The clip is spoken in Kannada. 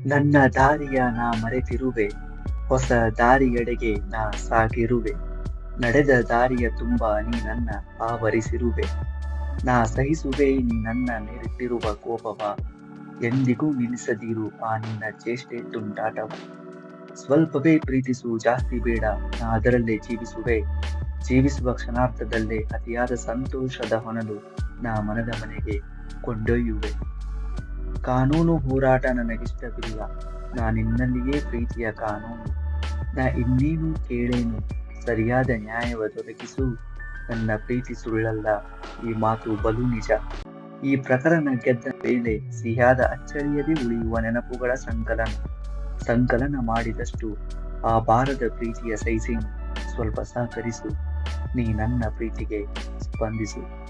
ನನ್ನ ದಾರಿಯ ನಾ ಮರೆತಿರುವೆ, ಹೊಸ ದಾರಿಯೆಡೆಗೆ ನಾ ಸಾಗಿರುವೆ. ನಡೆದ ದಾರಿಯ ತುಂಬ ನೀ ನನ್ನ ಆವರಿಸಿರುವೆ. ನಾ ಸಹಿಸುವೆ ನೀ ನನ್ನ ಮೇಲಿಟ್ಟಿರುವ ಕೋಪವ, ಎಂದಿಗೂ ನಿಲ್ಲಿಸದಿರು ಆ ನಿನ್ನ ಚೇಷ್ಟೆ ತುಂಟಾಟವ. ಸ್ವಲ್ಪವೇ ಪ್ರೀತಿಸು ಜಾಸ್ತಿ ಬೇಡ, ನಾ ಅದರಲ್ಲೇ ಜೀವಿಸುವೆ. ಜೀವಿಸುವ ಕ್ಷಣಾರ್ಧದಲ್ಲೇ ಅತಿಯಾದ ಸಂತೋಷದ ಹೊನಲು ನಾ ಮನದ ಮನೆಗೆ ಕೊಂಡೊಯ್ಯುವೆ. ಕಾನೂನು ಹೋರಾಟ ನನಗಿಷ್ಟವಿಲ್ಲ, ನಾ ನಿನ್ನಲ್ಲಿಯೇ ಪ್ರೀತಿಯ ಕಾನೂನು. ನಾ ಇನ್ನೇನು ಕೇಳೇನು, ಸರಿಯಾದ ನ್ಯಾಯವ ದೊರಕಿಸು. ನನ್ನ ಪ್ರೀತಿ ಸುಳ್ಳಲ್ಲ, ಈ ಮಾತು ಬಲು ನಿಜ. ಈ ಪ್ರಕರಣ ಗೆದ್ದ ವೇಳೆ ಸಿಹಿಯಾದ ಅಚ್ಚಳಿಯದೆ ಉಳಿಯುವ ನೆನಪುಗಳ ಸಂಕಲನ. ಸಂಕಲನ ಮಾಡಿದಷ್ಟು ಆ ಬಾರದ ಪ್ರೀತಿಯ ಸೈಜಿನು. ಸ್ವಲ್ಪ ಸಹಕರಿಸು, ನೀ ನನ್ನ ಪ್ರೀತಿಗೆ ಸ್ಪಂದಿಸು.